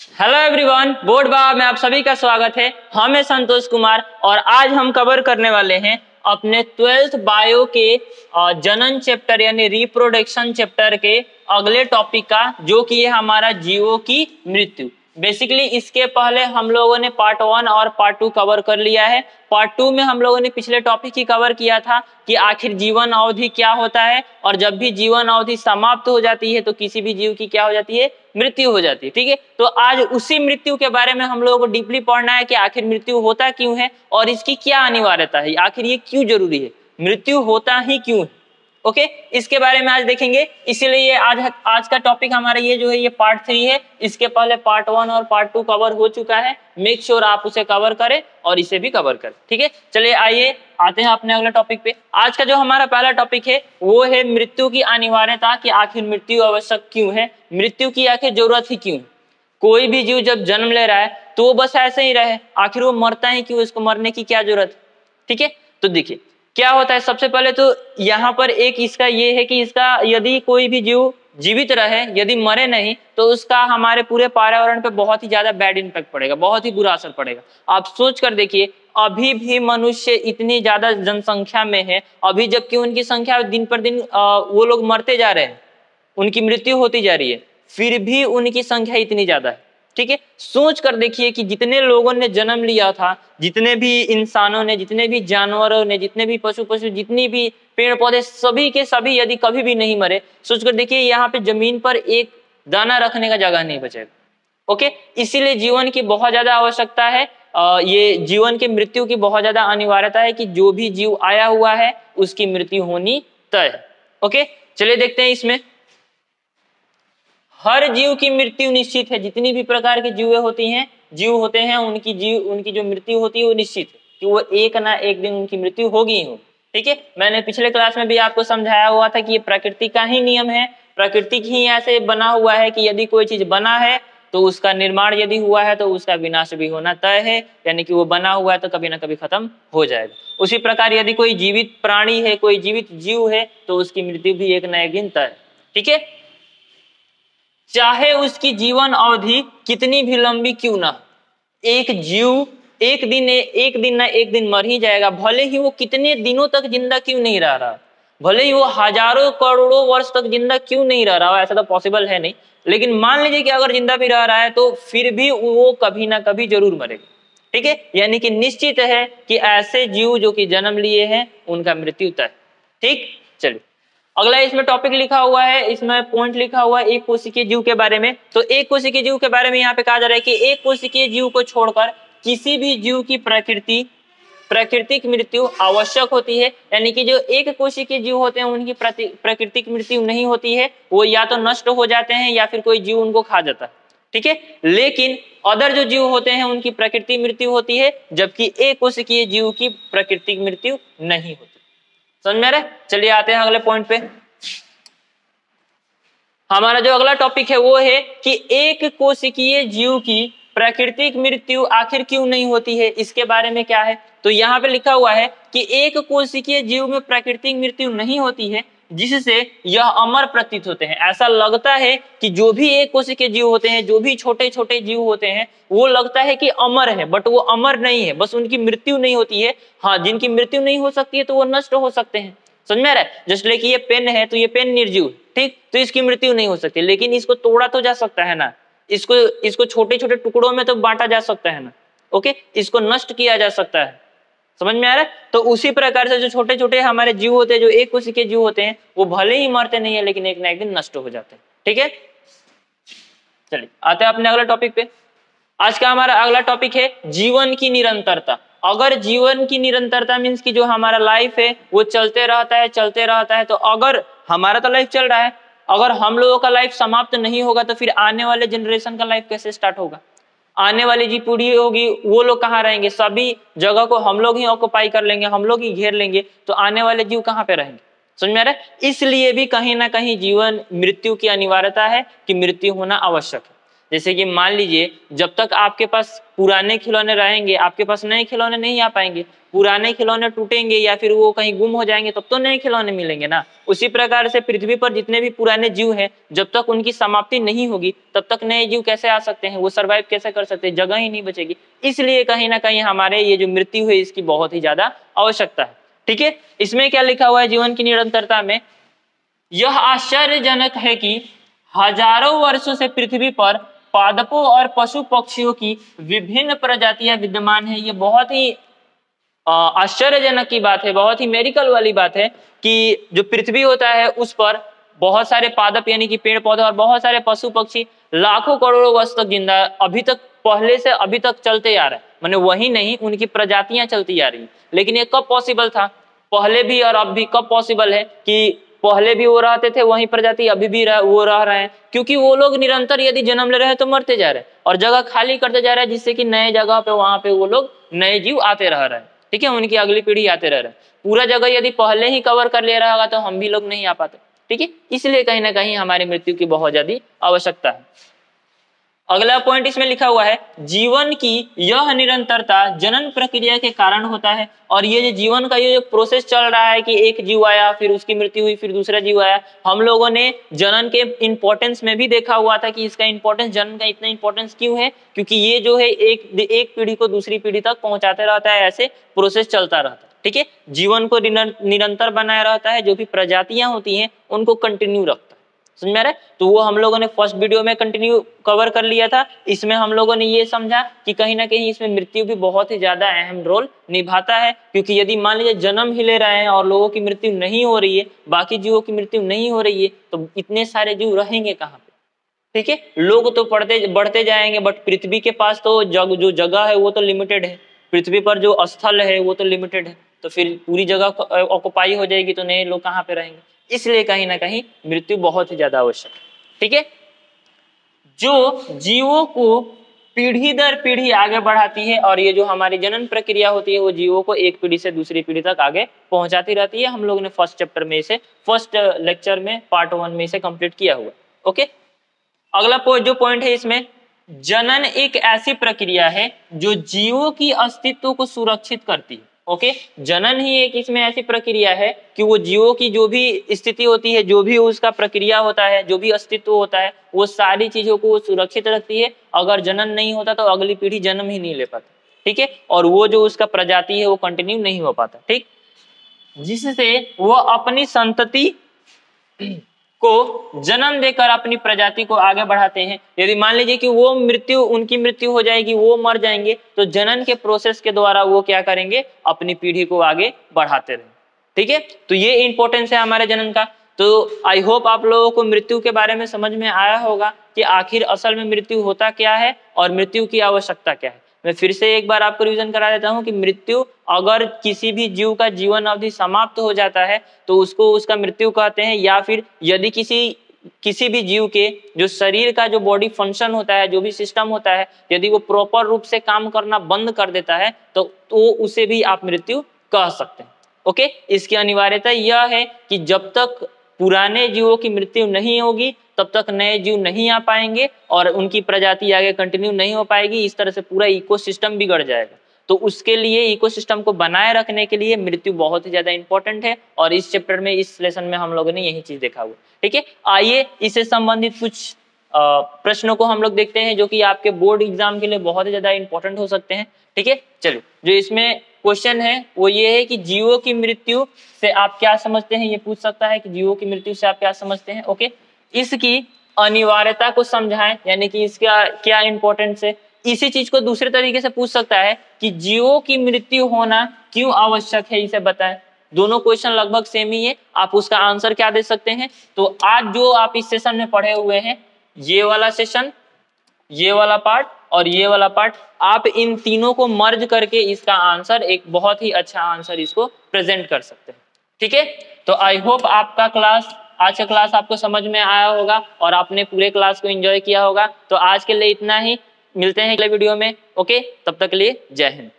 Hello everyone, board बा में आप सभी का स्वागत है। हम हैं संतोष कुमार और आज हम कवर करने वाले हैं अपने 12th बायो के जनन चैप्टर यानी रिप्रोडक्शन चैप्टर के अगले टॉपिक का, जो कि है हमारा जीवों की मृत्यु। बेसिकली इसके पहले हम लोगों ने पार्ट 1 और पार्ट 2 कवर कर लिया है। पार्ट 2 में हम लोगों ने पिछले टॉपिक ही कवर किया था कि आखिर जीवन अवधि क्या होता है, और जब भी जीवन अवधि समाप्त हो जाती है तो किसी भी जीव की क्या हो जाती है, मृत्यु हो जाती है। ठीक है, तो आज उसी मृत्यु के बारे में हम लोगों को डीपली पढ़ना है कि आखिर मृत्यु होता क्यों है और इसकी क्या अनिवार्यता है, आखिर ये क्यों जरूरी है, मृत्यु होता ही क्यों है। ओके, इसके बारे में आज देखेंगे। इसीलिए आज का टॉपिक हमारा ये जो है ये पार्ट 3 है। इसके पहले पार्ट 1 और पार्ट 2 कवर हो चुका है। मेक श्योर आप उसे कवर करें और इसे भी कवर करें। ठीक है, चलिए आइए आते हैं अपने अगले टॉपिक पे। आज का जो हमारा पहला टॉपिक है वो है मृत्यु की अनिवार्यता, कि आखिर मृत्यु आवश्यक क्यों है, मृत्यु की आखिर जरूरत ही क्यों है। कोई भी जीव जब जन्म ले रहा है तो वो बस ऐसे ही रहे, आखिर वो मरता है क्यों, इसको मरने की क्या जरूरत। ठीक है, तो देखिए क्या होता है। सबसे पहले तो यहाँ पर एक इसका ये है कि इसका यदि कोई भी जीव जीवित रहे, यदि मरे नहीं, तो उसका हमारे पूरे पर्यावरण पे बहुत ही ज्यादा बैड इम्पैक्ट पड़ेगा, बहुत ही बुरा असर पड़ेगा। आप सोच कर देखिए, अभी भी मनुष्य इतनी ज्यादा जनसंख्या में है, अभी जबकि उनकी संख्या दिन पर दिन वो लोग मरते जा रहे हैं, उनकी मृत्यु होती जा रही है, फिर भी उनकी संख्या इतनी ज्यादा है। ठीक है, सोच कर देखिए कि जितने लोगों ने जन्म लिया था, जितने भी इंसानों ने, जितने भी जानवरों ने, जितने भी पशु जितनी भी पेड़ पौधे, सभी के सभी यदि कभी भी नहीं मरे, सोच कर देखिए यहाँ पे जमीन पर एक दाना रखने का जगह नहीं बचेगा। ओके, इसीलिए जीवन की बहुत ज्यादा आवश्यकता है। ये जीवन की मृत्यु की बहुत ज्यादा अनिवार्यता है कि जो भी जीव आया हुआ है उसकी मृत्यु होनी तय है। ओके, चलिए देखते हैं। इसमें हर जीव की मृत्यु निश्चित है। जितनी भी प्रकार की जीव होती हैं, जीव होते हैं, उनकी जो मृत्यु होती है वो निश्चित है कि वो एक ना एक दिन उनकी मृत्यु होगी ही होगी। ठीक है, मैंने पिछले क्लास में भी आपको समझाया हुआ था कि ये प्रकृति का ही नियम है। प्रकृति ही ऐसे बना हुआ है कि यदि कोई चीज बना है तो उसका निर्माण यदि हुआ है तो उसका विनाश भी होना तय है, यानी कि वो बना हुआ है तो कभी ना कभी खत्म हो जाएगा। उसी प्रकार यदि कोई जीवित प्राणी है, कोई जीवित जीव है, तो उसकी मृत्यु भी एक ना एक दिन तय है। ठीक है, चाहे उसकी जीवन अवधि कितनी भी लंबी क्यों ना, एक जीव एक दिन ना एक दिन मर ही जाएगा। भले ही वो कितने दिनों तक जिंदा क्यों नहीं रह रहा, भले ही वो हजारों करोड़ों वर्ष तक जिंदा क्यों नहीं रह रहा, ऐसा तो पॉसिबल है नहीं, लेकिन मान लीजिए कि अगर जिंदा भी रह रहा है तो फिर भी वो कभी ना कभी जरूर मरेगा। ठीक है, यानी कि निश्चित है कि ऐसे जीव जो कि जन्म लिए हैं उनका मृत्यु तय। ठीक, चलिए अगला इसमें टॉपिक लिखा हुआ है, इसमें पॉइंट लिखा हुआ है एक कोशिकीय जीव के बारे में। तो एक कोशिकीय जीव के बारे में यहाँ पे कहा जा रहा है कि एक कोशिकीय जीव को छोड़कर किसी भी जीव की प्राकृतिक मृत्यु आवश्यक होती है। यानी कि जो एक कोशिकीय जीव होते हैं उनकी प्राकृतिक मृत्यु नहीं होती है, वो या तो नष्ट हो जाते हैं या फिर कोई जीव उनको खा जाता है। ठीक है, लेकिन अदर जो जीव होते हैं उनकी प्राकृतिक मृत्यु होती है, जबकि एक कोशिकीय जीव की प्राकृतिक मृत्यु नहीं होती। समझ में आ रहा है? चलिए आते हैं अगले पॉइंट पे। हमारा जो अगला टॉपिक है वो है कि एक कोशिकीय जीव की प्राकृतिक मृत्यु आखिर क्यों नहीं होती है, इसके बारे में क्या है। तो यहाँ पे लिखा हुआ है कि एक कोशिकीय जीव में प्राकृतिक मृत्यु नहीं होती है, जिससे यह अमर प्रतीत होते हैं। ऐसा लगता है कि जो भी एक कोशिकीय जीव होते हैं, जो भी छोटे छोटे जीव होते हैं, वो लगता है कि अमर है, बट वो अमर नहीं है, बस उनकी मृत्यु नहीं होती है। हाँ, जिनकी मृत्यु नहीं हो सकती है तो वो नष्ट हो सकते हैं। समझ में आ रहा है? जैसे कि ये पेन है तो ये पेन निर्जीव है, ठीक, तो इसकी मृत्यु नहीं हो सकती, लेकिन इसको तोड़ा तो जा सकता है ना, इसको छोटे छोटे टुकड़ों में तो बांटा जा सकता है ना। ओके, इसको नष्ट किया जा सकता है। समझ में आ रहा है? तो उसी प्रकार से जो छोटे छोटे हमारे जीव होते हैं, जो एक कोशिकीय जीव होते हैं, वो भले ही मरते नहीं है लेकिन एक ना एक दिन नष्ट हो जाते हैं। ठीक है, चलिए आते हैं अपने अगले टॉपिक पे। आज का हमारा अगला टॉपिक है जीवन की निरंतरता। अगर जीवन की निरंतरता मीन्स कि जो हमारा लाइफ है वो चलते रहता है, तो अगर हमारा तो लाइफ चल रहा है, अगर हम लोगों का लाइफ समाप्त नहीं होगा तो फिर आने वाले जनरेशन का लाइफ कैसे स्टार्ट होगा, आने वाली जी पीढ़ी होगी वो लोग कहाँ रहेंगे, सभी जगह को हम लोग ही ऑक्युपाई कर लेंगे, हम लोग ही घेर लेंगे, तो आने वाले जीव कहाँ पे रहेंगे। समझ में आ रहा है? इसलिए भी कहीं ना कहीं जीवन मृत्यु की अनिवार्यता है कि मृत्यु होना आवश्यक है। जैसे कि मान लीजिए जब तक आपके पास पुराने खिलौने रहेंगे आपके पास नए खिलौने नहीं आ पाएंगे, पुराने खिलौने टूटेंगे या फिर वो कहीं गुम हो जाएंगे तब तो नए खिलौने मिलेंगे ना। उसी प्रकार से पृथ्वी पर जितने भी पुराने जीव हैं जब तक उनकी समाप्ति नहीं होगी तब तक नए जीव कैसे आ सकते हैं, वो सर्वाइव कैसे कर सकते हैं, जगह ही नहीं बचेगी। इसलिए कहीं ना कहीं हमारे ये जो मृत्यु है इसकी बहुत ही ज्यादा आवश्यकता है। ठीक है, इसमें क्या लिखा हुआ है जीवन की निरंतरता में, यह आश्चर्यजनक है कि हजारों वर्षों से पृथ्वी पर पादपों और पशु पक्षियों की विभिन्न प्रजातियां विद्यमान है। ये बहुत ही आश्चर्यजनक की बात है, बहुत ही मेरिकल वाली बात है कि जो पृथ्वी होता है उस पर बहुत सारे पादप यानी कि पेड़ पौधे और बहुत सारे पशु पक्षी लाखों करोड़ों वर्ष तक जिंदा अभी तक पहले से अभी तक चलते आ रहे हैं, माने वही नहीं उनकी प्रजातियां चलती आ रही। लेकिन ये कब पॉसिबल था, पहले भी और अब भी कब पॉसिबल है कि पहले भी वो रहते थे वही प्रजाति अभी भी वो रह रहे हैं, क्योंकि वो लोग निरंतर यदि जन्म ले रहे हैं तो मरते जा रहे हैं और जगह खाली करते जा रहे हैं, जिससे कि नए जगह पे वहां पे वो लोग नए जीव आते रह रहे हैं। ठीक है, उनकी अगली पीढ़ी आते रह रहे हैं। पूरा जगह यदि पहले ही कवर कर ले रहा होगा तो हम भी लोग नहीं आ पाते। ठीक है, इसलिए कहीं ना कहीं हमारी मृत्यु की बहुत ज्यादा आवश्यकता है। अगला पॉइंट इसमें लिखा हुआ है, जीवन की यह निरंतरता जनन प्रक्रिया के कारण होता है। और ये जो जीवन का ये जो प्रोसेस चल रहा है कि एक जीव आया फिर उसकी मृत्यु हुई फिर दूसरा जीव आया, हम लोगों ने जनन के इंपॉर्टेंस में भी देखा हुआ था कि इसका इंपॉर्टेंस, जनन का इतना इंपॉर्टेंस क्यों है, क्योंकि ये जो है एक पीढ़ी को दूसरी पीढ़ी तक पहुंचाते रहता है, ऐसे प्रोसेस चलता रहता है। ठीक है, जीवन को निरंतर बनाया रहता है, जो भी प्रजातियां होती हैं उनको कंटिन्यू रखता है। समझ में आ रहा है? तो वो हम लोगों ने फर्स्ट वीडियो में कंटिन्यू कवर कर लिया था। इसमें हम लोगों ने ये समझा कि कहीं ना कहीं इसमें मृत्यु भी बहुत ही ज्यादा अहम रोल निभाता है, क्योंकि यदि मान लीजिए जन्म ही ले रहे हैं और लोगों की मृत्यु नहीं हो रही है, बाकी जीवों की मृत्यु नहीं हो रही है, तो इतने सारे जीव रहेंगे कहाँ पे। ठीक है, लोग तो बढ़ते जाएंगे, बट पृथ्वी के पास तो जो जगह है वो तो लिमिटेड है, पृथ्वी पर जो स्थल है वो तो लिमिटेड है, तो फिर पूरी जगह ऑक्युपाई हो जाएगी तो नए लोग कहाँ पे रहेंगे। इसलिए कहीं ना कहीं मृत्यु बहुत ही ज्यादा आवश्यक है। ठीक है, जो जीवों को पीढ़ी दर पीढ़ी आगे बढ़ाती है और ये जो हमारी जनन प्रक्रिया होती है वो जीवों को एक पीढ़ी से दूसरी पीढ़ी तक आगे पहुंचाती रहती है। हम लोगों ने फर्स्ट चैप्टर में इसे, फर्स्ट लेक्चर में पार्ट 1 में इसे कंप्लीट किया हुआ। ओके, अगला जो पॉइंट है इसमें, जनन एक ऐसी प्रक्रिया है जो जीवों की अस्तित्व को सुरक्षित करती है। ओके, जनन ही एक इसमें ऐसी प्रक्रिया है कि वो जीवों की जो भी स्थिति होती है, जो भी उसका प्रक्रिया होता है, जो भी अस्तित्व होता है, वो सारी चीजों को वो सुरक्षित रखती है। अगर जनन नहीं होता तो अगली पीढ़ी जन्म ही नहीं ले पाती। ठीक है, और वो जो उसका प्रजाति है वो कंटिन्यू नहीं हो पाता। ठीक, जिससे वो अपनी संतति को जन्म देकर अपनी प्रजाति को आगे बढ़ाते हैं। यदि मान लीजिए कि वो उनकी मृत्यु हो जाएगी, वो मर जाएंगे, तो जनन के प्रोसेस के द्वारा वो क्या करेंगे, अपनी पीढ़ी को आगे बढ़ाते रहेंगे। ठीक है, तो ये इंपॉर्टेंस है हमारे जनन का। तो आई होप आप लोगों को मृत्यु के बारे में समझ में आया होगा कि आखिर असल में मृत्यु होता क्या है और मृत्यु की आवश्यकता क्या है। मैं फिर से एक बार आपको रिवीजन करा देता हूं कि मृत्यु, अगर किसी भी जीव का जीवन अवधि समाप्त हो जाता है तो उसको उसका मृत्यु कहते हैं, या फिर यदि किसी भी जीव के जो शरीर का जो बॉडी फंक्शन होता है, जो भी सिस्टम होता है, यदि वो प्रॉपर रूप से काम करना बंद कर देता है तो उसे भी आप मृत्यु कह सकते हैं। ओके, इसकी अनिवार्यता यह है कि जब तक पुराने जीवों की मृत्यु नहीं होगी तब तक नए जीव नहीं आ पाएंगे और उनकी प्रजाति आगे कंटिन्यू नहीं हो पाएगी। इस तरह से पूरा इकोसिस्टम बिगड़ जाएगा। तो उसके लिए, इकोसिस्टम को बनाए रखने के लिए मृत्यु बहुत ही ज्यादा इंपॉर्टेंट है और इस चैप्टर में, इस लेसन में हम लोगों ने यही चीज देखा हुआ। ठीक है, आइए इससे संबंधित कुछ प्रश्नों को हम लोग देखते हैं जो कि आपके बोर्ड एग्जाम के लिए बहुत ही ज्यादा इंपॉर्टेंट हो सकते हैं। ठीक है, चलो, जो इसमें क्वेश्चन है वो ये है कि जीवों की मृत्यु से आप क्या समझते हैं, ये पूछ सकता है कि जीवों की मृत्यु से आप क्या समझते हैं। ओके, इसकी अनिवार्यता को समझाएं, यानी कि इसका क्या इंपॉर्टेंस है। इसी चीज को दूसरे तरीके से पूछ सकता है कि जीवों की मृत्यु होना क्यों आवश्यक है, इसे बताएं। दोनों क्वेश्चन लगभग सेम ही है, आप उसका आंसर क्या दे सकते हैं। तो आज जो आप इस सेशन में पढ़े हुए हैं, ये वाला सेशन, ये वाला पार्ट और ये वाला पार्ट, आप इन तीनों को मर्ज करके इसका आंसर, एक बहुत ही अच्छा आंसर इसको प्रेजेंट कर सकते हैं। ठीक है, तो आई होप आपका क्लास, आज का क्लास आपको समझ में आया होगा और आपने पूरे क्लास को एंजॉय किया होगा। तो आज के लिए इतना ही, मिलते हैं अगले वीडियो में। ओके, तब तक के लिए जय हिंद।